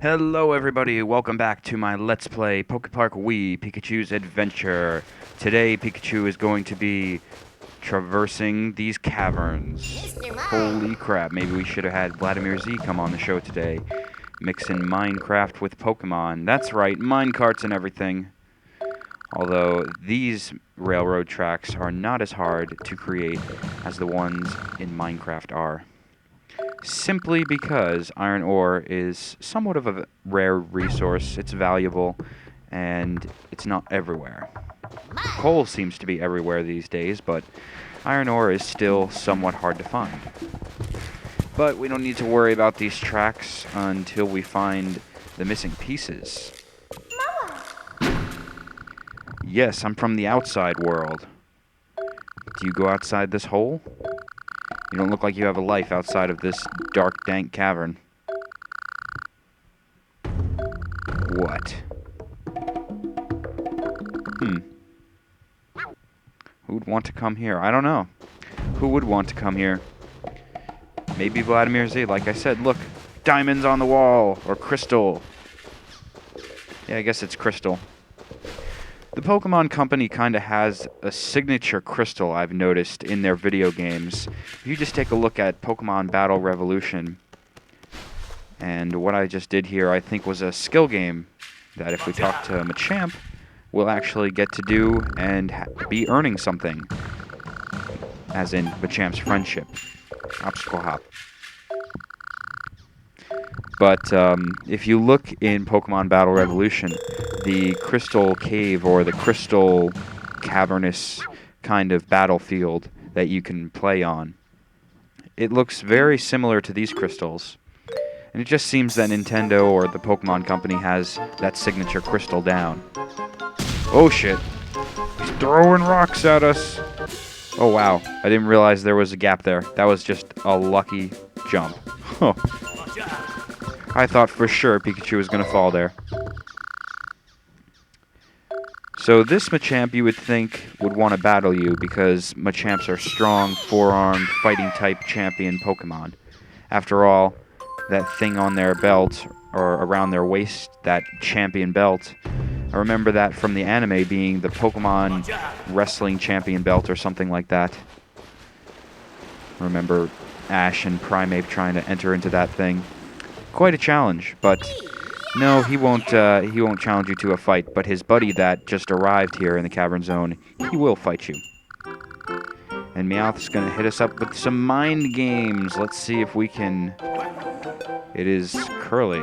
Hello everybody, welcome back to my Let's Play PokePark Wii, Pikachu's Adventure. Today Pikachu is going to be traversing these caverns. Holy crap, maybe we should have had Vladimir Z come on the show today. Mixing Minecraft with Pokemon. That's right, minecarts and everything. Although these railroad tracks are not as hard to create as the ones in Minecraft are. Simply because iron ore is somewhat of a rare resource. It's valuable, and it's not everywhere. Coal seems to be everywhere these days, but iron ore is still somewhat hard to find. But we don't need to worry about these tracks until we find the missing pieces. Yes, I'm from the outside world. Do you go outside this hole? You don't look like you have a life outside of this dark, dank cavern. What? Who'd want to come here? I don't know. Who would want to come here? Maybe Vladimir Z. Like I said, look. Diamonds on the wall. Or crystal. Yeah, I guess it's crystal. The Pokemon Company kind of has a signature crystal I've noticed in their video games. If you just take a look at Pokemon Battle Revolution, and what I just did here I think was a skill game that if we talk to Machamp, we'll actually get to do and be earning something. As in Machamp's friendship. Obstacle hop. But if you look in Pokemon Battle Revolution, the crystal cave or the crystal cavernous kind of battlefield that you can play on, it looks very similar to these crystals. And it just seems that Nintendo or the Pokemon Company has that signature crystal down. Oh shit. He's throwing rocks at us. Oh wow. I didn't realize there was a gap there. That was just a lucky jump. Huh. I thought for sure Pikachu was going to fall there. So this Machamp you would think would want to battle you because Machamps are strong, four-armed, fighting-type champion Pokemon. After all, that thing on their belt, or around their waist, that champion belt, I remember that from the anime being the Pokemon Wrestling Champion belt or something like that. I remember Ash and Primeape trying to enter into that thing. Quite a challenge, but no, he won't challenge you to a fight, but his buddy that just arrived here in the Cavern Zone, he will fight you. And Meowth's going to hit us up with some mind games. Let's see if we can... It is Curly.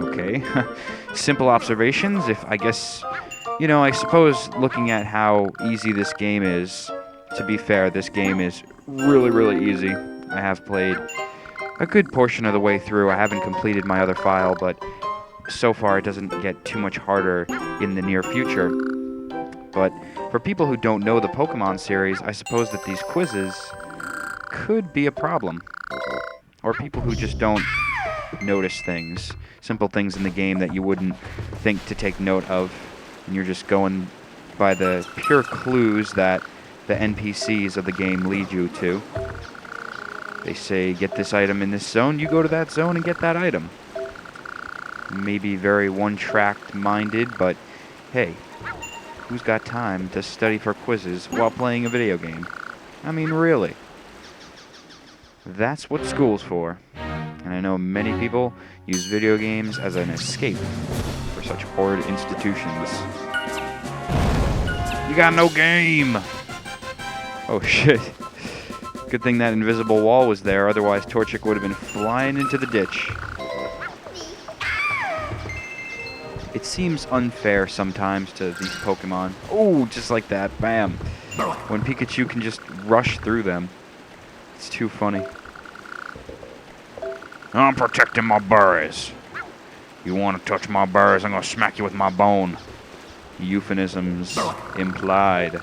Okay. Simple observations, if I guess... You know, I suppose looking at how easy this game is, to be fair, this game is really, really easy. I have played a good portion of the way through. I haven't completed my other file, but so far it doesn't get too much harder in the near future. But for people who don't know the Pokemon series, I suppose that these quizzes could be a problem. Or people who just don't notice things, simple things in the game that you wouldn't think to take note of, and you're just going by the pure clues that the NPCs of the game lead you to. They say, get this item in this zone, you go to that zone and get that item. Maybe very one-tracked minded, but hey, who's got time to study for quizzes while playing a video game? I mean, really. That's what school's for. And I know many people use video games as an escape for such horrid institutions. You got no game! Oh shit. Good thing that invisible wall was there, otherwise Torchic would have been flying into the ditch. It seems unfair sometimes to these Pokemon. Oh, just like that, bam. When Pikachu can just rush through them. It's too funny. I'm protecting my berries. You want to touch my berries, I'm going to smack you with my bone. Euphemisms implied.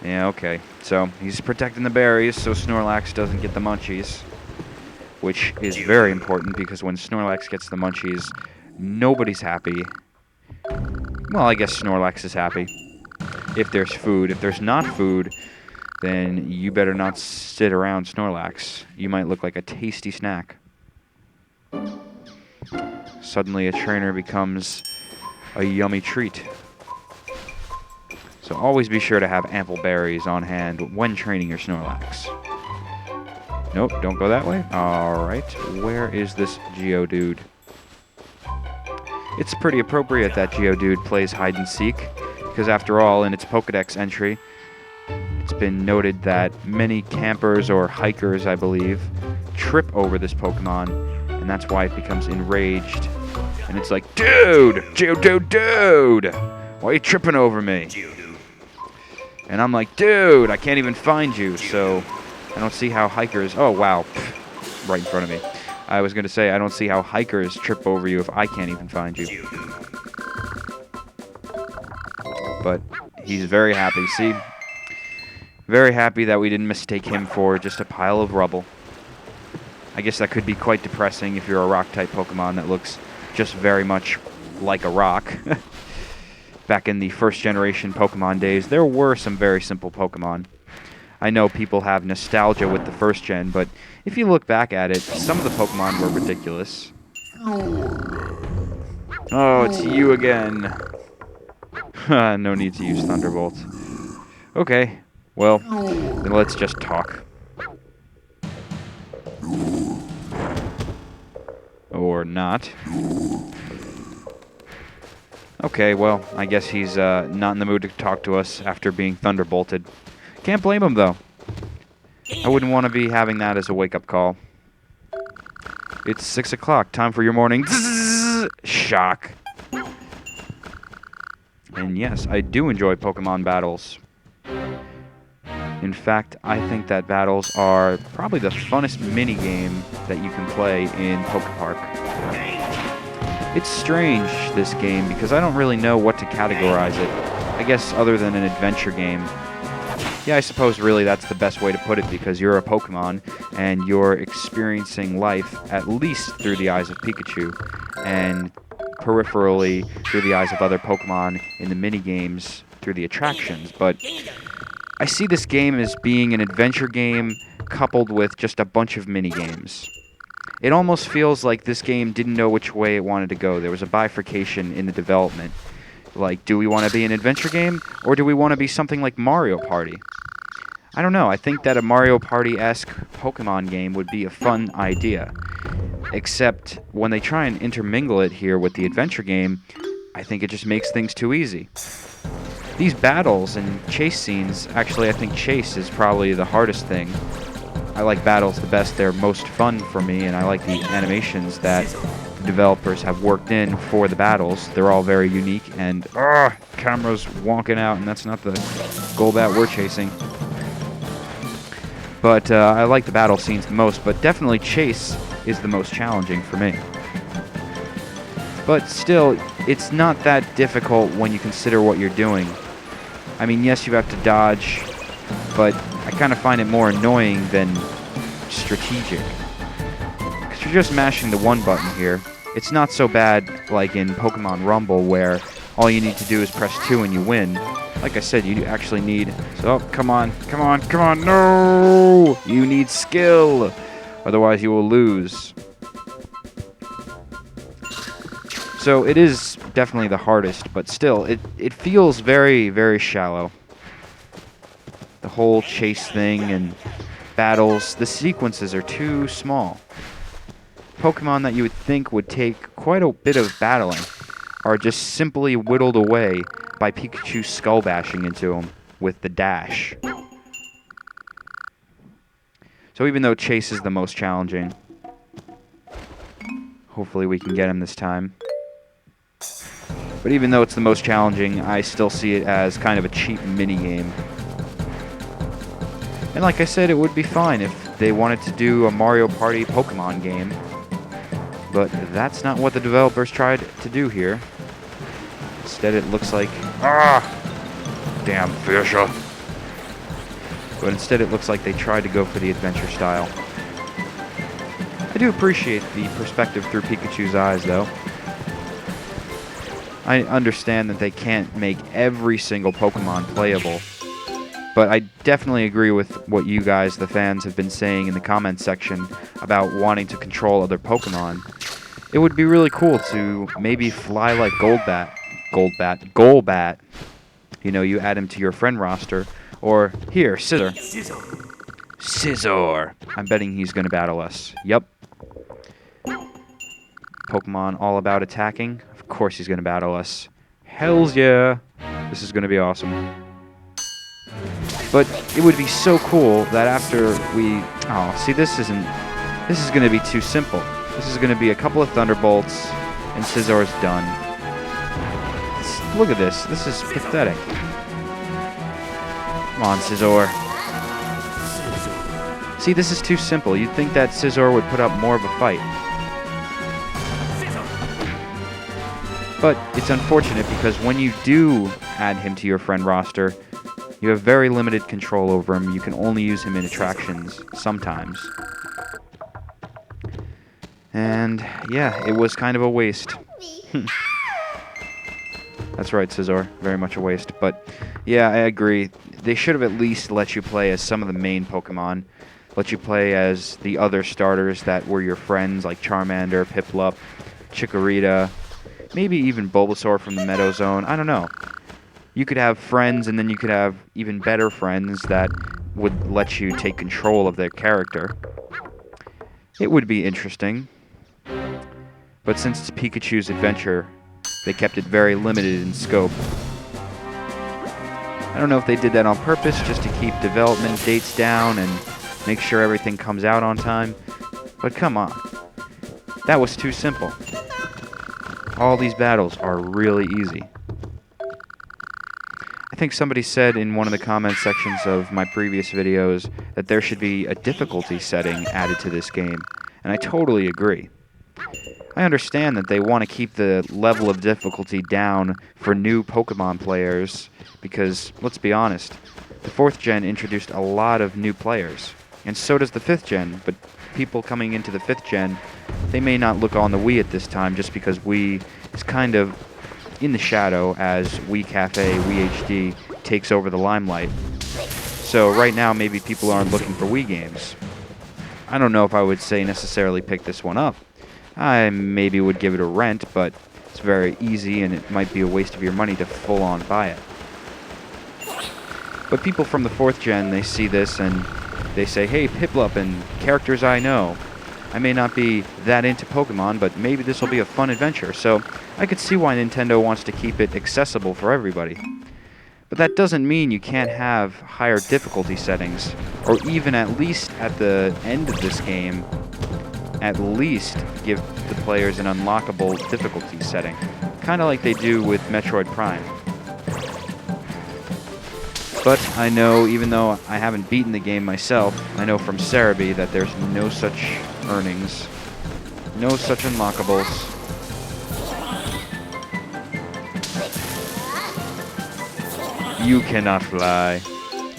Yeah, okay. So, he's protecting the berries so Snorlax doesn't get the munchies. Which is very important because when Snorlax gets the munchies, nobody's happy. Well, I guess Snorlax is happy. If there's food. If there's not food, then you better not sit around Snorlax. You might look like a tasty snack. Suddenly a trainer becomes a yummy treat. So always be sure to have ample berries on hand when training your Snorlax. Nope, don't go that way. Alright, where is this Geodude? It's pretty appropriate that Geodude plays hide and seek, because after all, in its Pokedex entry, it's been noted that many campers or hikers, I believe, trip over this Pokemon, and that's why it becomes enraged. And it's like, dude! Geodude, dude! Why are you tripping over me? And I'm like, dude, I can't even find you, so I don't see how hikers... Oh, wow. Right in front of me. I was going to say, I don't see how hikers trip over you if I can't even find you. But he's very happy. See? Very happy that we didn't mistake him for just a pile of rubble. I guess that could be quite depressing if you're a rock-type Pokemon that looks just very much like a rock. Back in the first-generation Pokemon days, there were some very simple Pokemon. I know people have nostalgia with the first gen, but if you look back at it, some of the Pokemon were ridiculous. Oh, it's you again. No need to use Thunderbolt. Okay, well, then let's just talk. Or not. Okay, well, I guess he's not in the mood to talk to us after being thunderbolted. Can't blame him, though. I wouldn't want to be having that as a wake-up call. It's 6 o'clock. Time for your morning shock. And yes, I do enjoy Pokemon battles. In fact, I think that battles are probably the funnest minigame that you can play in PokePark. It's strange, this game, because I don't really know what to categorize it. I guess other than an adventure game. Yeah, I suppose really that's the best way to put it, because you're a Pokemon, and you're experiencing life at least through the eyes of Pikachu, and peripherally through the eyes of other Pokemon in the minigames through the attractions. But I see this game as being an adventure game coupled with just a bunch of minigames. It almost feels like this game didn't know which way it wanted to go. There was a bifurcation in the development. Like, do we want to be an adventure game, or do we want to be something like Mario Party? I don't know. I think that a Mario Party-esque Pokemon game would be a fun idea. Except when they try and intermingle it here with the adventure game, I think it just makes things too easy. These battles and chase scenes, actually I think chase is probably the hardest thing. I like battles the best, they're most fun for me, and I like the animations that the developers have worked in for the battles. They're all very unique, and camera's wonking out, and that's not the goal that we're chasing. But I like the battle scenes the most, but definitely chase is the most challenging for me. But still, it's not that difficult when you consider what you're doing. I mean, yes, you have to dodge, but I kind of find it more annoying than strategic. Because you're just mashing the one button here. It's not so bad like in Pokemon Rumble, where all you need to do is press 2 and you win. Like I said, you actually need... So, come on, come on, come on, no! You need skill! Otherwise you will lose. So it is definitely the hardest, but still, it feels very, very shallow. The whole chase thing and battles, the sequences are too small. Pokemon that you would think would take quite a bit of battling are just simply whittled away by Pikachu skull bashing into him with the dash. So even though chase is the most challenging, hopefully we can get him this time. But even though it's the most challenging, I still see it as kind of a cheap mini-game. And like I said, it would be fine if they wanted to do a Mario Party Pokemon game. But that's not what the developers tried to do here. Instead, it looks like... Damn Fisher. But instead, it looks like they tried to go for the adventure style. I do appreciate the perspective through Pikachu's eyes, though. I understand that they can't make every single Pokemon playable. But I definitely agree with what you guys, the fans, have been saying in the comments section about wanting to control other Pokemon. It would be really cool to maybe fly like Golbat. You know, you add him to your friend roster. Or, here, Scizor. Scizor! I'm betting he's going to battle us. Yep. Pokemon all about attacking. Of course he's going to battle us. Hells yeah! This is going to be awesome. But it would be so cool that after we... Oh, see, this is going to be too simple. This is going to be a couple of Thunderbolts, and Scizor's done. Look at this. This is pathetic. Come on, Scizor. See, this is too simple. You'd think that Scizor would put up more of a fight. But it's unfortunate because when you do add him to your friend roster, you have very limited control over him. You can only use him in attractions sometimes. And yeah, it was kind of a waste. That's right, Scizor. Very much a waste. But yeah, I agree. They should have at least let you play as some of the main Pokemon. Let you play as the other starters that were your friends, like Charmander, Piplup, Chikorita, maybe even Bulbasaur from the Meadow Zone. I don't know. You could have friends, and then you could have even better friends that would let you take control of their character. It would be interesting. But since it's Pikachu's adventure, they kept it very limited in scope. I don't know if they did that on purpose, just to keep development dates down and make sure everything comes out on time. But come on. That was too simple. All these battles are really easy. I think somebody said in one of the comment sections of my previous videos that there should be a difficulty setting added to this game, and I totally agree. I understand that they want to keep the level of difficulty down for new Pokemon players because, let's be honest, the 4th gen introduced a lot of new players, and so does the 5th gen, but people coming into the 5th gen, they may not look on the Wii at this time just because Wii is kind of in the shadow as Wii Cafe, Wii HD takes over the limelight. So right now maybe people aren't looking for Wii games. I don't know if I would say necessarily pick this one up. I maybe would give it a rent, but it's very easy and it might be a waste of your money to full-on buy it. But people from the 4th gen, they see this and they say, hey, Piplup and characters I know. I may not be that into Pokemon, but maybe this will be a fun adventure. So I could see why Nintendo wants to keep it accessible for everybody. But that doesn't mean you can't have higher difficulty settings, or even at least at the end of this game, at least give the players an unlockable difficulty setting. Kind of like they do with Metroid Prime. But I know, even though I haven't beaten the game myself, I know from Cerebi that there's no such earnings, no such unlockables. You cannot fly.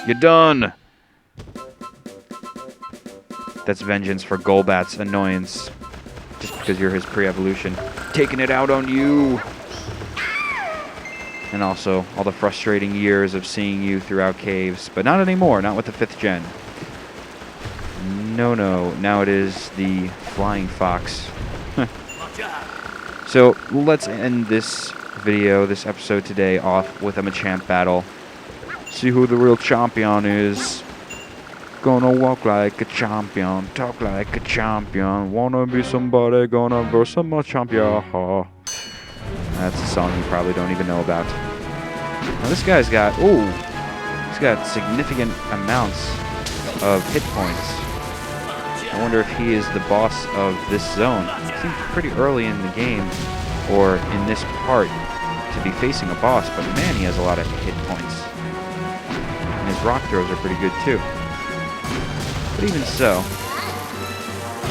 You're done! That's vengeance for Golbat's annoyance. Just because you're his pre-evolution. Taking it out on you! And also, all the frustrating years of seeing you throughout caves. But not anymore, not with the 5th gen. No, now it is the Flying Fox. So, let's end this video, this episode today, off with a Machamp battle. See who the real champion is. Gonna walk like a champion, talk like a champion. Wanna be somebody, gonna verse a Machamp. That's a song you probably don't even know about. Now this guy's got, he's got significant amounts of hit points. I wonder if he is the boss of this zone. It seems pretty early in the game, or in this part, to be facing a boss, but man, he has a lot of hit points. And his rock throws are pretty good too. But even so,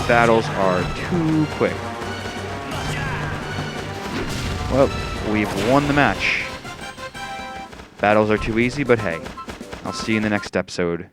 battles are too quick. Well, we've won the match. Battles are too easy, but hey, I'll see you in the next episode.